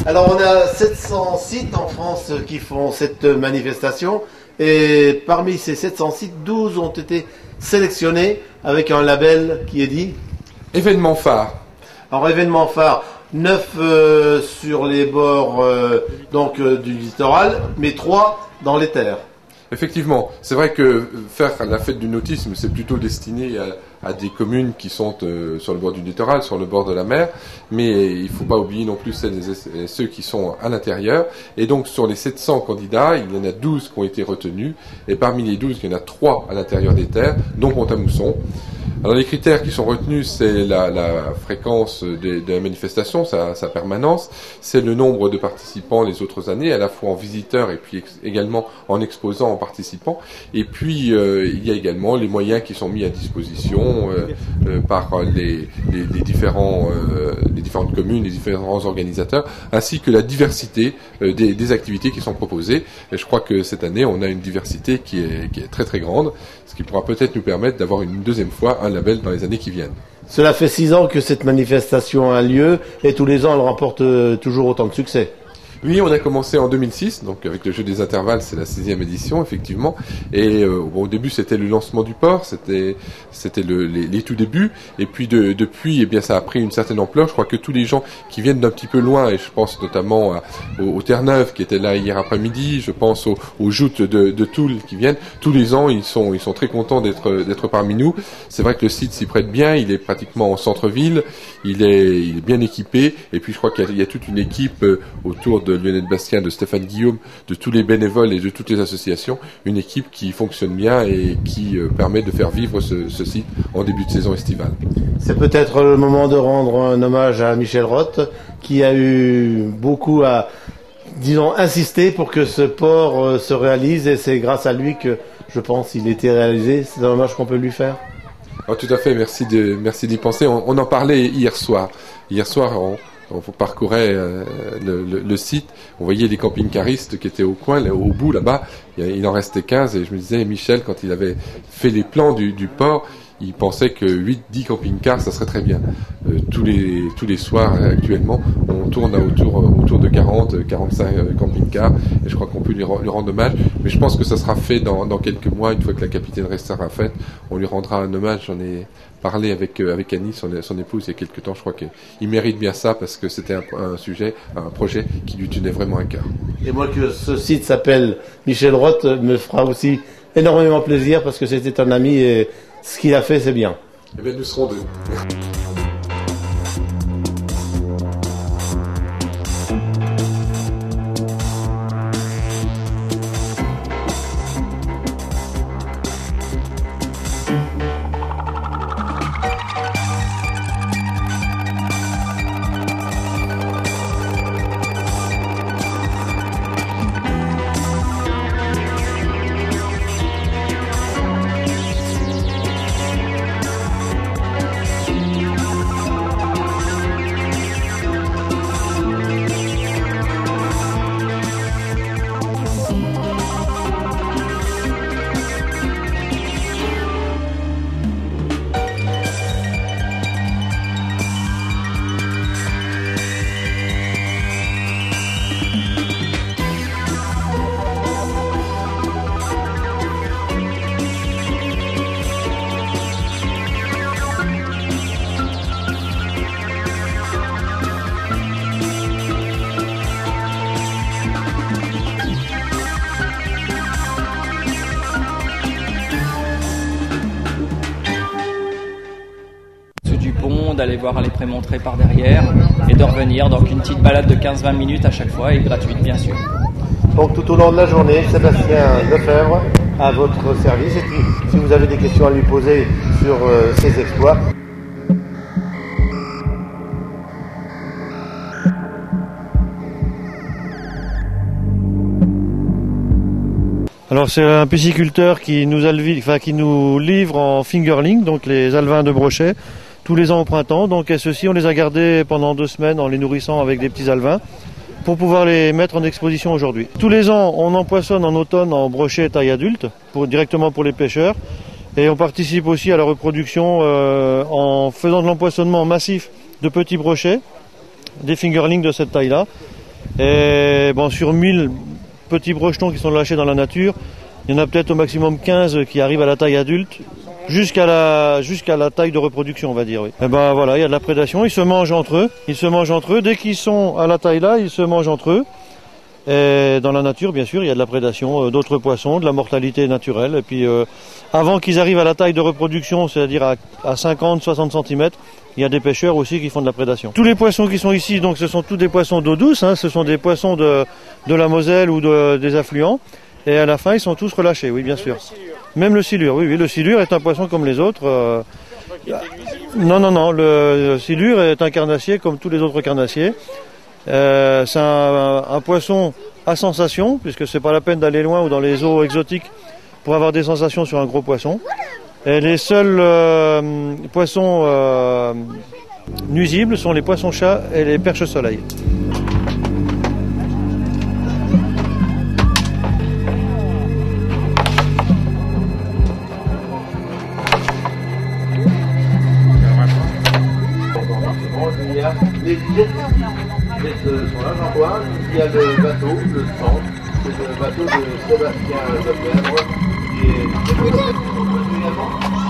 Alors on a 700 sites en France qui font cette manifestation et parmi ces 700 sites, 12 ont été sélectionnés avec un label qui est dit événement phare. Alors événement phare, 9 sur les bords du littoral, mais 3 dans les terres. Effectivement, c'est vrai que faire la fête du nautisme, c'est plutôt destiné à des communes qui sont sur le bord du littoral, sur le bord de la mer, mais il ne faut pas oublier non plus ceux qui sont à l'intérieur. Et donc sur les 700 candidats, il y en a 12 qui ont été retenus, et parmi les 12, il y en a 3 à l'intérieur des terres, dont Pont-à-Mousson. Alors les critères qui sont retenus, c'est la fréquence de la manifestation, sa permanence, c'est le nombre de participants les autres années, à la fois en visiteurs et puis également en exposants, en participants. Et puis il y a également les moyens qui sont mis à disposition par les différentes communes, les différents organisateurs, ainsi que la diversité des activités qui sont proposées. Et je crois que cette année, on a une diversité qui est très très grande, ce qui pourra peut-être nous permettre d'avoir une deuxième fois un label dans les années qui viennent. Cela fait 6 ans que cette manifestation a lieu et tous les ans elle remporte toujours autant de succès. Oui, on a commencé en 2006, donc avec le jeu des intervalles, c'est la 6e édition, effectivement. Et au début, c'était le lancement du port, c'était les tout débuts. Et puis depuis, eh bien, ça a pris une certaine ampleur. Je crois que tous les gens qui viennent d'un petit peu loin, et je pense notamment aux Terre-Neuve qui étaient là hier après-midi, je pense aux joutes de Toul qui viennent. Tous les ans, ils sont très contents d'être parmi nous. C'est vrai que le site s'y prête bien, il est pratiquement en centre-ville, il est bien équipé. Et puis je crois qu'il y a toute une équipe autour de Lionel Bastien, de Stéphane Guillaume, de tous les bénévoles et de toutes les associations, une équipe qui fonctionne bien et qui permet de faire vivre ce site en début de saison estivale. C'est peut-être le moment de rendre un hommage à Michel Roth, qui a eu beaucoup à, insister pour que ce port se réalise, et c'est grâce à lui que, je pense, il était réalisé. C'est un hommage qu'on peut lui faire. Alors, tout à fait, merci d'y penser. On en parlait hier soir. Hier soir, on parcourait le site, on voyait les camping-caristes qui étaient au coin, au bout là-bas, il en restait 15, et je me disais, Michel, quand il avait fait les plans du port, il pensait que 8-10 camping-cars, ça serait très bien. Tous les soirs, actuellement, on tourne autour de 40-45 camping-cars, et je crois qu'on peut lui rendre hommage, mais je pense que ça sera fait dans quelques mois, une fois que la capitainerie sera faite, on lui rendra un hommage. J'en ai parlé avec Annie, son épouse, il y a quelques temps. Je crois qu'il mérite bien ça, parce que c'était un projet qui lui tenait vraiment à cœur. Et moi, que ce site s'appelle Michel Roth me fera aussi énormément plaisir, parce que c'était un ami et ce qu'il a fait, c'est bien. Eh bien, nous serons deux. D'aller voir les prémontrés par derrière et de revenir. Donc une petite balade de 15-20 minutes à chaque fois, et gratuite bien sûr. Donc tout au long de la journée, Sébastien Lefebvre à votre service, et puis si vous avez des questions à lui poser sur ses exploits. Alors c'est un pisciculteur qui nous livre en fingerling, donc les alevins de brochet, tous les ans au printemps. Donc et ceux-ci, on les a gardés pendant 2 semaines en les nourrissant avec des petits alevins. pour pouvoir les mettre en exposition aujourd'hui. Tous les ans, on empoisonne en automne en brochet taille adulte, directement pour les pêcheurs. Et on participe aussi à la reproduction en faisant de l'empoisonnement massif de petits brochets, des fingerlings de cette taille-là. Et bon, sur 1000 petits brochetons qui sont lâchés dans la nature, il y en a peut-être au maximum 15 qui arrivent à la taille adulte, jusqu'à la taille de reproduction, on va dire. Oui. Et ben voilà, il y a de la prédation, ils se mangent entre eux. Dès qu'ils sont à la taille là, ils se mangent entre eux. Et dans la nature, bien sûr, il y a de la prédation d'autres poissons, de la mortalité naturelle. Et puis, avant qu'ils arrivent à la taille de reproduction, c'est-à-dire à 50-60 cm, il y a des pêcheurs aussi qui font de la prédation. Tous les poissons qui sont ici, donc, ce sont tous des poissons d'eau douce. Ce sont des poissons de la Moselle ou des affluents. Et à la fin, ils sont tous relâchés, oui, bien sûr. Même le silure, oui. Le silure est un poisson comme les autres. Non. Le silure est un carnassier comme tous les autres carnassiers. C'est un poisson à sensation, puisque c'est pas la peine d'aller loin ou dans les eaux exotiques pour avoir des sensations sur un gros poisson. Et les seuls poissons nuisibles sont les poissons-chats et les perches-soleil. Il y a les billets sont là, Jean-Antoine. Il y a le bateau, le centre. C'est le bateau de Sébastien Lefebvre qui est également.